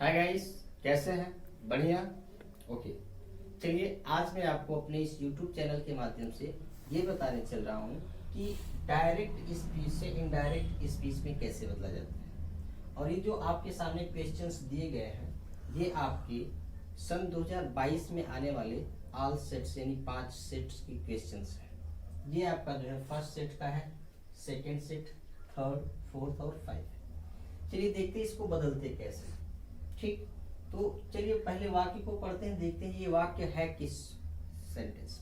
Hi guys, कैसे हैं? बढ़िया। ओके, चलिए आज मैं आपको अपने इस यूट्यूब चैनल के माध्यम से ये बताने चल रहा हूँ कि डायरेक्ट स्पीच से इनडायरेक्ट स्पीच में कैसे बदला जाता है। और ये जो आपके सामने क्वेश्चंस दिए गए हैं, ये आपके सन 2022 में आने वाले ऑल सेट्स यानी 5 सेट्स की क्वेश्चंस हैं। ये आपका जो है फर्स्ट सेट का है, सेकेंड सेट, थर्ड, फोर्थ और 5। चलिए देखते हैं इसको बदलते कैसे। ठीक, तो चलिए पहले वाक्य को पढ़ते हैं, देखते हैं ये वाक्य है किस सेंटेंस।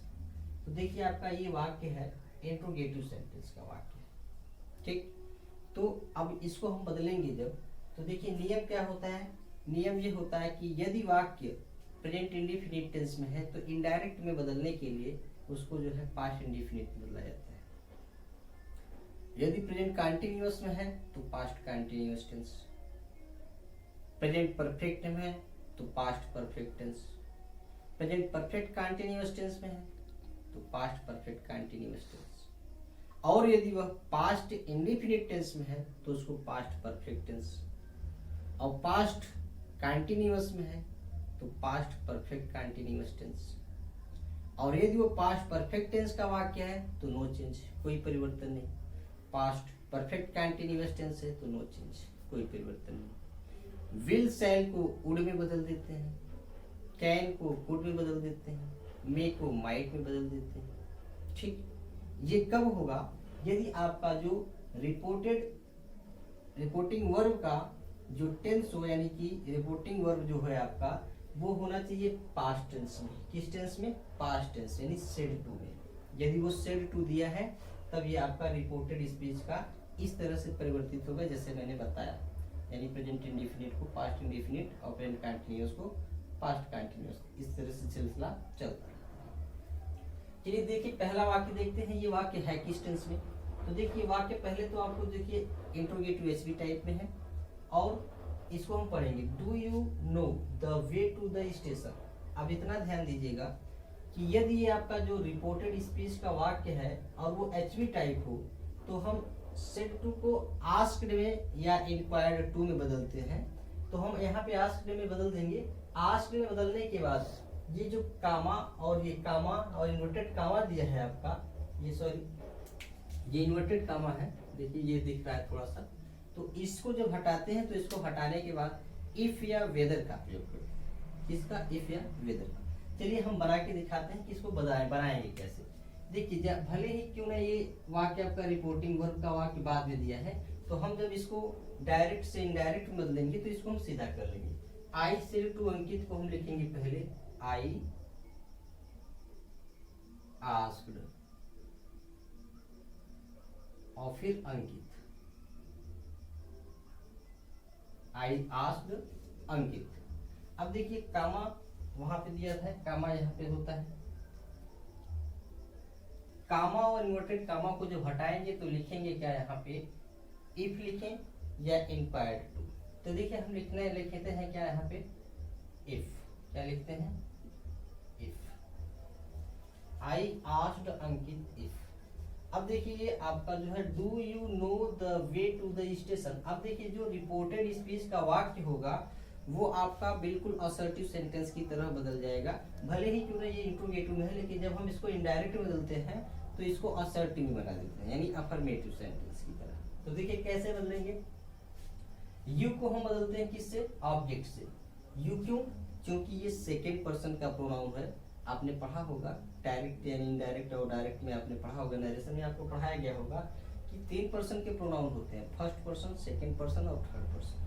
तो देखिए आपका ये वाक्य है इंट्रोगेटिव सेंटेंस का वाक्य है। ठीक, तो अब इसको हम बदलेंगे जब, तो देखिए नियम क्या होता है। नियम ये होता है कि यदि वाक्य प्रेजेंट इंडेफिनिट टेंस में है तो इनडायरेक्ट में बदलने के लिए उसको जो है पास्ट इंडेफिनिट में बदला जाता है। यदि प्रेजेंट कंटीन्यूअस में है तो past continuous tense, present perfect में है तो past perfect tense, present perfect continuous tense में है तो पास्ट परफेक्ट कंटीन्यूअस टेंस, और यदि वह पास्ट इंडेफिनिट टेंस में है तो उसको पास्ट परफेक्ट टेंस, और पास्ट कंटीन्यूअस में है तो पास्ट परफेक्ट कंटीन्यूअस टेंस, और यदि वो पास्ट परफेक्ट टेंस का वाक्य है तो नो चेंज, कोई परिवर्तन नहीं। पास्ट परफेक्ट कंटीन्यूअस टेंस है तो नो चेंज, कोई परिवर्तन नहीं। विल शैल को वुड में बदल देते हैं, कैन को कुड में बदल देते हैं, मे को माइट में बदल देते हैं। ठीक, ये कब होगा? यदि आपका जो रिपोर्टिंग वर्ब का जो टेंस हो, यानी कि रिपोर्टिंग वर्ब जो है आपका वो होना चाहिए पास्ट टेंस में। किस टेंस में? पास्ट टेंस, यानी सेड टू में। यदि वो सेड टू दिया है तब ये आपका रिपोर्टेड स्पीच का इस तरह से परिवर्तित होगा जैसे मैंने बताया, यानी प्रेजेंट इंडेफिनिट को पास्ट इंडेफिनिट और प्रेजेंट कंटीन्यूअस को पास्ट कंटीन्यूअस, इस तरह से सिलसिला चलता है। चलिए देखिए पहला वाक्य देखते हैं, ये वाक्य है किस टेंस में। तो देखिए वाक्य पहले तो आपको देखिए इंट्रोगेटिव एसवी टाइप में है, और इसको हम पढ़ेंगे। Do you know the way to the station. अब इतना ध्यान दीजिएगा कि यदि ये आपका जो रिपोर्टेड स्पीच का वाक्य है और वो एचवी टाइप हो तो हम सेड टू को आस्क्ड में या इंक्वायर्ड टू में बदलते हैं। तो हम यहाँ पे आस्क्ड में बदल देंगे। आस्क्ड में बदलने के बाद ये जो कामा और ये कामा और इन्वर्टेड कामा दिया है आपका, ये इन्वर्टेड कामा है, देखिए ये दिख रहा है थोड़ा सा। तो इसको जब हटाते हैं तो इसको हटाने के बाद इफ या वेदर का प्रयोग करें। किसका? इफ या वेदर का। चलिए हम बना के दिखाते हैं कि इसको बनाएंगे कैसे। देखिए भले ही क्यों ना ये वाक्य आपका रिपोर्टिंग वर्ब का वाक्य बाद में दिया है, तो हम जब इसको डायरेक्ट से इनडायरेक्ट में बदलेंगे तो इसको हम सीधा कर लेंगे। आई सेड टू अंकित को हम लिखेंगे पहले आई आस्क्ड, और फिर अंकित, आई आस्क्ड अंकित। अब देखिए कामा वहां पे दिया था, कामा यहाँ पे होता है। कामा और इन्वर्टेड कामा को जब हटाएंगे तो लिखेंगे क्या यहाँ पे? इफ लिखें या इंक्वायर्ड टू। तो देखिए हम लिखते हैं क्या यहाँ पे? इफ। क्या लिखते हैं? If. I asked Ankit if. अब देखिए ये आपका जो है do you know the way to the station. अब देखिए जो रिपोर्टेड स्पीच का वाक्य होगा वो आपका बिल्कुल असर्टिव सेंटेंस की तरह बदल जाएगा। भले ही क्यों ना ये इंट्रोगेटिव में है, लेकिन जब हम इसको इनडायरेक्ट में बदलते हैं तो इसको असर्टिव में बना देते हैं, यानी अफर्मेटिव सेंटेंस की तरह। तो देखिए कैसे बदलेंगे। यू को हम बदलते हैं किससे? ऑब्जेक्ट से। यू क्यों? क्योंकि ये सेकेंड पर्सन का प्रोनाउन है। आपने पढ़ा होगा डायरेक्ट यानी इनडायरेक्ट और डायरेक्ट में आपने पढ़ा होगा, नरेशन में आपको पढ़ाया गया होगा कि 3 पर्सन के प्रोनाउन होते हैं, फर्स्ट पर्सन, सेकेंड पर्सन और थर्ड पर्सन।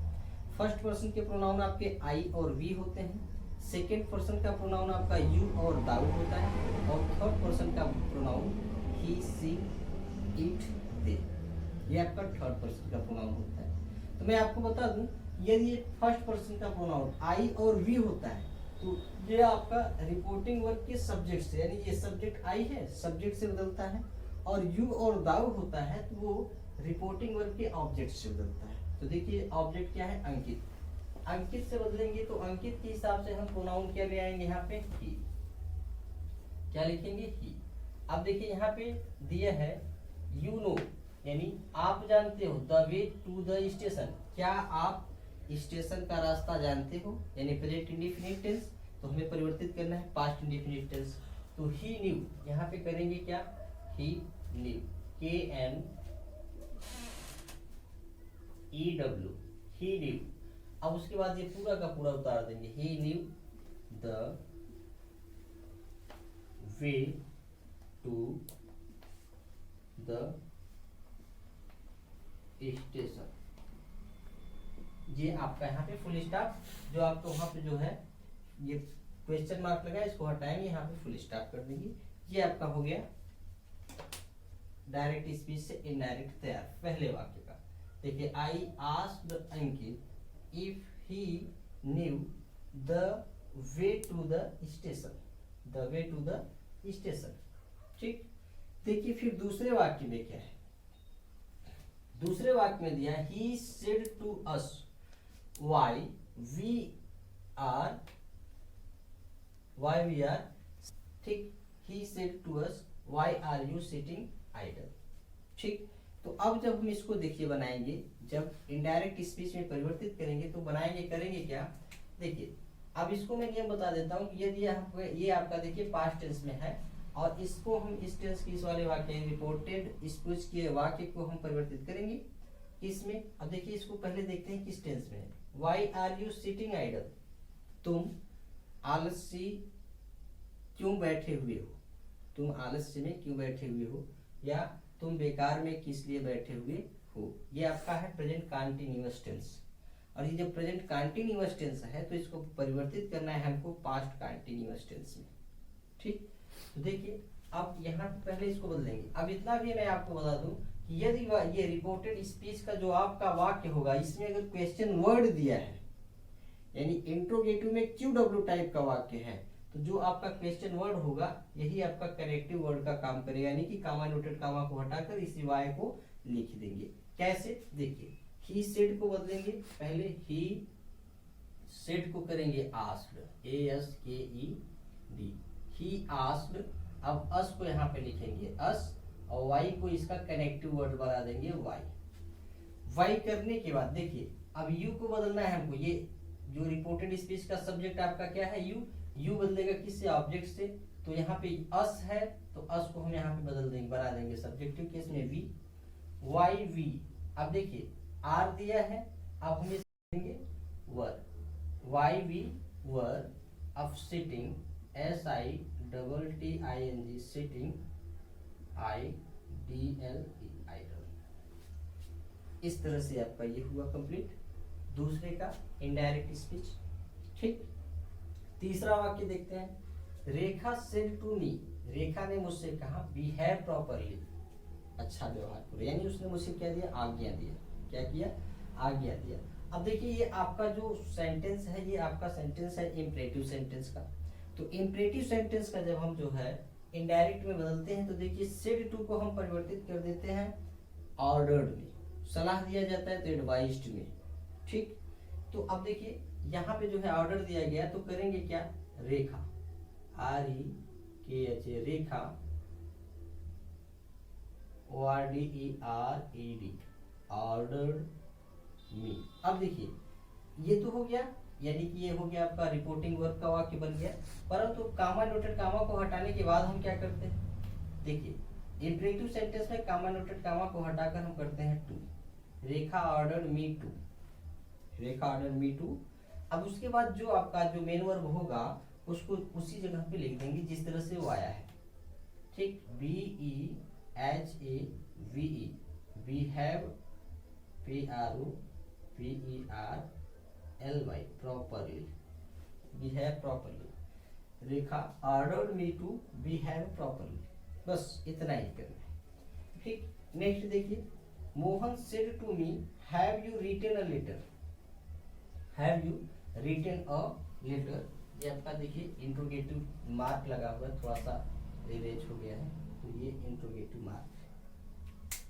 फर्स्ट पर्सन के प्रोनाउन आपके आई और वी होते हैं, सेकेंड पर्सन का प्रोनाउन आपका यू और दाऊ होता है, और थर्ड पर्सन का प्रोनाउन ही, सी, इट, दे। ये आपका थर्ड पर्सन का प्रोनाउन होता है। तो मैं आपको बता दूं, यदि ये फर्स्ट पर्सन का प्रोनाउन आई और वी होता है तो ये आपका रिपोर्टिंग वर्ब के सब्जेक्ट से, यानी ये सब्जेक्ट आई है, सब्जेक्ट से बदलता है, और यू और दाऊ होता है तो वो रिपोर्टिंग वर्ब के ऑब्जेक्ट से बदलता है। तो देखिए ऑब्जेक्ट क्या है? अंकित। अंकित से बदलेंगे तो अंकित के हिसाब से हम प्रोनाउन क्या ले आएंगे यहाँ पे? ही। क्या लिखेंगे? ही। अब देखिए यहाँ पे दिया है यू नो, यानी आप जानते हो, the way to the station. क्या आप स्टेशन का रास्ता जानते हो, यानी प्रेजेंट इंडेफिनिट टेंस, तो हमें परिवर्तित करना है पास्ट इंडेफिनिट टेंस। तो ही न्यू, यहाँ पे करेंगे क्या, he knew, KNEW, he knew. अब उसके बाद ये पूरा का पूरा उतार देंगे, he knew the way to the station. ये आपका यहाँ पे फुल स्टॉप, जो आपको वहां पे जो है ये क्वेश्चन मार्क लगा, इसको हटाएंगे, यहाँ पे फुल स्टॉप कर देंगे। ये आपका हो गया डायरेक्ट स्पीच से इनडायरेक्ट तैयार पहले वाक्य का। देखिए, I asked Ankit if he knew the way to the station, the way to the station. ठीक, देखिए फिर दूसरे वाक्य में क्या है, दूसरे वाक्य में दिया he said to us why we are, ठीक, he said to us why are you sitting idle. ठीक, तो अब जब हम इसको देखिए बनाएंगे, जब इनडायरेक्ट स्पीच में परिवर्तित करेंगे तो बनाएंगे, करेंगे क्या, देखिए अब इसको मैं नियम बता देता हूँ कि यदि ये आपका देखिए पास्ट टेंस में है और इसको हम इस टेंस की इस वाले वाक्य रिपोर्टेड स्पीच के वाक्य को हम परिवर्तित करेंगे इसमें। अब देखिए इसको पहले देखते हैं किस टेंस में है। Why are you sitting idle, तुम आलसी क्यों बैठे हुए हो, तुम आलस्य में क्यों बैठे हुए हो, या तुम बेकार में किस लिए बैठे हुए हो। ये आपका है प्रेजेंट कंटीन्यूअस टेंस, और ये जो प्रेजेंट कंटीन्यूअस टेंस है तो इसको परिवर्तित करना है हमको पास्ट कंटीन्यूअस टेंस में। ठीक, तो देखिए अब यहाँ पहले इसको बदलेंगे। अब इतना भी मैं आपको बता दूं कि यदि ये रिपोर्टेड स्पीच का जो आपका वाक्य होगा, इसमें अगर क्वेश्चन वर्ड दिया है, यानी इंट्रोगेटिव में QW टाइप का वाक्य है, तो जो आपका क्वेश्चन वर्ड होगा यही आपका करेक्टिव वर्ड का काम करेगा, यानी कि कामा नोटेड कामा को हटाकर इसी वाय को लिख देंगे। कैसे, देखिए ही सेड को बदलेंगे, पहले ही सेड को करेंगे आस्क्ड, ASKED, ही आस्क्ड। अब अस को यहाँ पे लिखेंगे अस, और वाई को इसका कनेक्टिव वर्ड बना देंगे वाई। वाई करने के बाद देखिए अब यू को बदलना है हमको। ये जो रिपोर्टेड स्पीच का सब्जेक्ट आपका क्या है, यू बदलेगा किससे, ऑब्जेक्ट से। तो यहाँ पे अस है तो अस को हम यहाँ पे बदल देंगे, बना देंगे सब्जेक्टिव केस में वी, वाई वी। अब देखिए आर दिया है, अब हम देंगे वर, वाई वी वर। अब sitting, SITTING, sitting, IDLE, idle. इस तरह से आपका ये हुआ कंप्लीट दूसरे का इनडायरेक्ट स्पीच। ठीक, तीसरा वाक्य देखते हैं। रेखा सेड टू मी, रेखा ने मुझसे कहा बिहेव प्रॉपरली, अच्छा व्यवहार करो, यानी उसने मुझे क्या दिया, आज्ञा दिया। क्या किया, आज्ञा दिया। अब देखिए ये आपका जो सेंटेंस है, ये आपका सेंटेंस है इम्परेटिव सेंटेंस का। तो इम्परेटिव सेंटेंस का जब हम जो है इनडायरेक्ट में बदलते हैं तो देखिए सेड टू को हम परिवर्तित कर देते हैं ऑर्डर्ड में, सलाह दिया जाता है तो एडवाइज्ड में। ठीक, तो अब देखिए यहाँ पे जो है ऑर्डर दिया गया तो करेंगे क्या, रेखा, REKH, रेखा, ORDERED, ऑर्डर्ड मी। अब देखिए ये तो हो गया, यानी कि ये हो गया आपका रिपोर्टिंग वर्क का वाक्य बन गया। परंतु कामा नोटेड कामा को हटाने के बाद हम क्या करते हैं, देखिए इंपरेटिव सेंटेंस में कामा नोटेड कामा को हटाकर हम करते हैं to, Rekha ordered me to, Rekha order me to. अब उसके बाद जो आपका जो मेन वर्ब होगा उसको उसी जगह पे लिख देंगे जिस तरह से वो आया है। ठीक, BEHAVE, behave, PROPERLY, properly, behave properly। Rekha ordered me to behave properly, बस इतना ही करना है। ठीक, नेक्स्ट देखिए, Mohan said to me have you written a letter, have you written a letter. ये आपका देखिए इंट्रोगेटिव मार्क लगा हुआ है, थोड़ा सा रिवेज हो गया है, तो ये इंट्रोगेटिव मार्क है।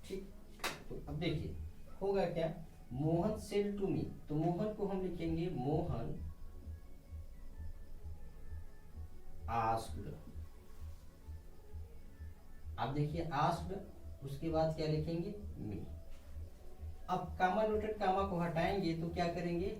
ठीक, तो अब देखिए होगा क्या, मोहन सेड टू मी, तो मोहन को हम लिखेंगे मोहन आस्क्ड। अब देखिए आस्क्ड, उसके बाद क्या लिखेंगे, मी। अब कामा नोटेड कामा को हटाएंगे तो क्या करेंगे,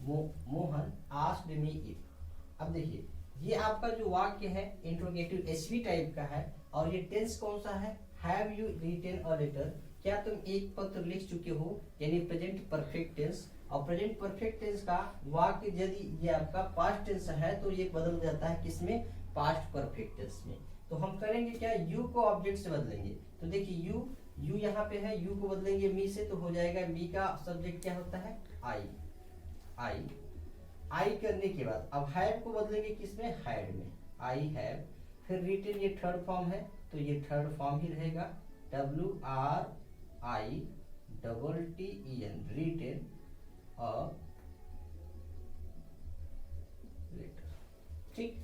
मोहन आस्क्ड मी इफ। अब देखिए ये आपका जो वाक्य है इंट्रोगेटिव एसवी टाइप का है और ये टेंस कौन सा है, have you written a letter, क्या तुम एक पत्र लिख चुके हो, यानी प्रेजेंट परफेक्ट टेंस। और प्रेजेंट परफेक्ट टेंस का वाक्य यदि ये आपका पास्ट टेंस है तो ये बदल जाता है किसमें, पास्ट परफेक्ट टेंस में। तो हम करेंगे क्या, यू को ऑब्जेक्ट से बदलेंगे। तो देखिए यू यहाँ पे है, यू को बदलेंगे मी से तो हो जाएगा, मी का सब्जेक्ट क्या होता है, आई करने के बाद अब हैव को बदलेंगे किसमें, हैड में, आई हैव। फिर रिटन ये थर्ड फॉर्म है तो ये थर्ड फॉर्म ही रहेगा, WRITTEN, रिटन अ लेटर। ठीक,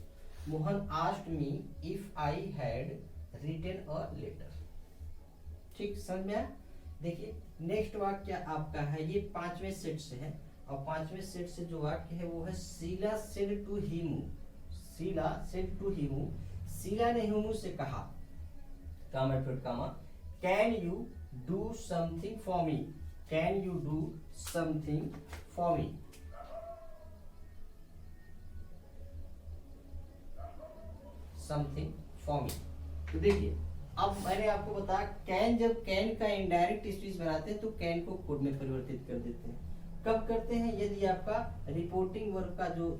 Mohan asked me if I had written a letter. ठीक, समझ में आया। देखिए नेक्स्ट वाक्य आपका है, ये 5वें सेट से है और 5वें सेट से जो वाक्य है वो है Sheela said to Himu, Sheela said to Himu, Sheela ने हिमू से कहा, कामा फिर comma, can you do something for me, can you do something for me. Something for me. तो देखिए अब मैंने आपको बताया कैन, जब कैन का इनडायरेक्ट स्पीच बनाते हैं तो कैन को कोड में परिवर्तित कर देते हैं। कब करते हैं, यदि आपका रिपोर्टिंग वर्ब का जो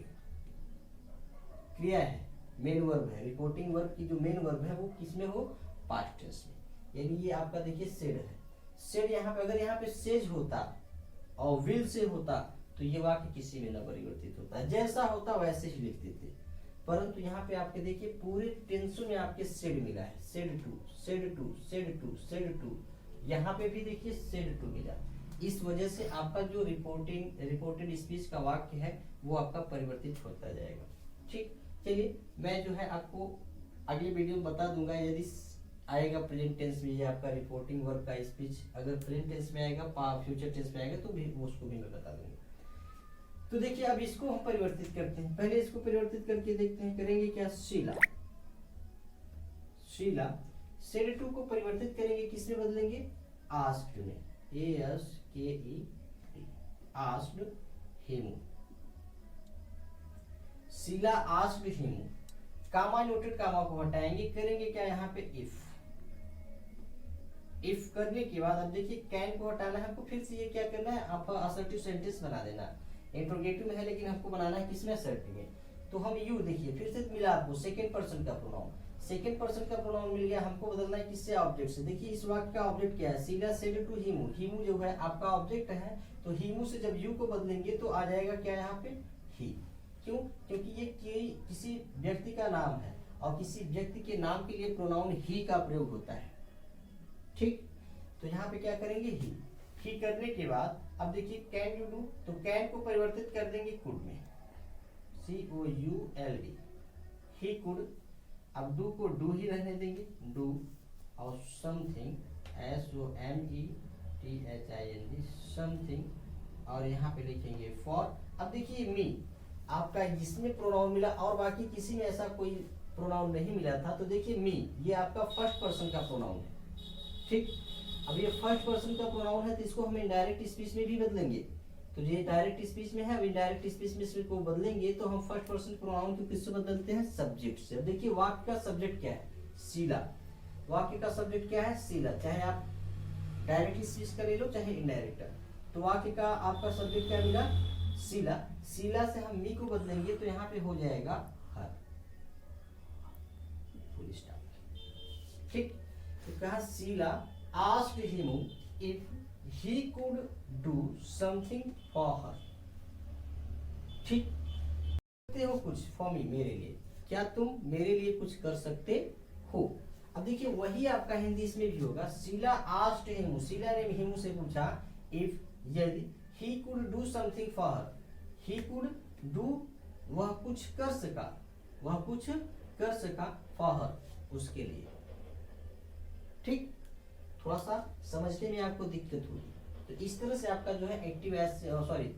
क्रिया है, मेन वर्ब है, रिपोर्टिंग वर्ब की जो मेन वर्ब है वो किसमें हो, पास्ट टेंस में। यानी ये आपका देखिए सेड है, सेड यहाँ पे अगर यहाँ पे सेज होता और विल से होता तो ये वाक्य किसी में न परिवर्तित होता, जैसा होता वैसे ही लिख देते। परंतु यहाँ पे आपके देखिए पूरे टेंसों में आपके सेड मिला है, said to said to said to said to, यहाँ पे भी देखिए सेड टू मिला। इस वजह से आपका जो रिपोर्टेड स्पीच का वाक्य है वो आपका परिवर्तित होता जाएगा। ठीक, चलिए मैं जो है आपको अगले वीडियो में बता दूंगा, यदि आएगा प्रेजेंट टेंस में ये आपका रिपोर्टिंग वर्ब का स्पीच, अगर प्रेजेंट टेंस में आएगा, फ्यूचर टेंस में आएगा तो भी उसको भी मैं बता दूंगा। तो देखिए अब इसको हम परिवर्तित करते हैं, पहले इसको परिवर्तित करके देखते हैं, करेंगे क्या, शीला, शीला सेड टू को परिवर्तित करेंगे, किसमें बदलेंगे, आस्क्ड में, ASKED, asked him, Sheela asked him, comma noted comma को हटाएंगे, करेंगे क्या यहाँ पे इफ करने के बाद अब देखिए कैन को हटाना है हमको, फिर से ये क्या करना है, आपका असर्टिव सेंटेंस बना देना है। इंट्रोगेटिव में है लेकिन हमको बनाना है किसमें, असर्टिव में। तो हम यू देखिए फिर से मिला आपको सेकंड पर्सन का प्रोनाउन, सेकंड पर्सन का प्रोनाउन मिल गया, हमको बदलना है किससे, ऑब्जेक्ट से। देखिए इस वाक्य का ऑब्जेक्ट क्या है, शीला सेड टू हिमू, हिमू जो है आपका ऑब्जेक्ट है, तो हिमू से जब यू को बदलेंगे तो आ जाएगा क्या यहाँ पे, ही। क्यों, क्योंकि ये किसी व्यक्ति का नाम है और किसी व्यक्ति के नाम के लिए प्रोनाउन ही का प्रयोग होता है। ठीक, तो यहाँ पे क्या करेंगे, ही करने के बाद अब देखिए कैन यू डू, तो कैन को परिवर्तित कर देंगे कुड में, COULD, ही कुड। अब डू को डू ही रहने देंगे, डू, और समथिंग SOMETHING, समथिंग, और यहाँ पे लिखेंगे फॉर। अब देखिए मी आपका जिसमें प्रोनाउन मिला और बाकी किसी में ऐसा कोई प्रोनाउन नहीं मिला था, तो देखिए मी ये आपका फर्स्ट पर्सन का प्रोनाउन है। ठीक, अब ये फर्स्ट पर्सन का प्रोनाउन है तो इसको हम इनडायरेक्ट स्पीच में भी बदलेंगे, तो ये डायरेक्ट स्पीच में है, अब इनडायरेक्ट स्पीच में इसको बदलेंगे तो हम फर्स्ट पर्सन प्रोनाउन को किससे बदलते हैं, सब्जेक्ट से। अब देखिए वाक्य का सब्जेक्ट क्या है, शीला, वाक्य का सब्जेक्ट क्या है, शीला, चाहे आप डायरेक्ट स्पीच का ले लो चाहे इनडायरेक्ट। तो वाक्य का आपका सब्जेक्ट क्या मिला, शीला, शीला से हम मी को बदलेंगे तो यहाँ पे हो जाएगा हर, फुल स्टॉप। ठीक, तो कहा Sheila asked him if he could do something for her। ठीक, करते हो कुछ फॉर मी, मेरे लिए, क्या तुम मेरे लिए कुछ कर सकते हो। अब देखिए वही आपका हिंदी इसमें भी होगा, शीला asked him, शीला ने हिमू से पूछा इफ, यदि he could do something for her, he could do, वह कुछ कर सका, वह कुछ कर सका for her, उसके लिए। ठीक, थोड़ा सा समझने में आपको दिक्कत होगी, तो इस तरह से आपका जो है एक्टिव सॉरी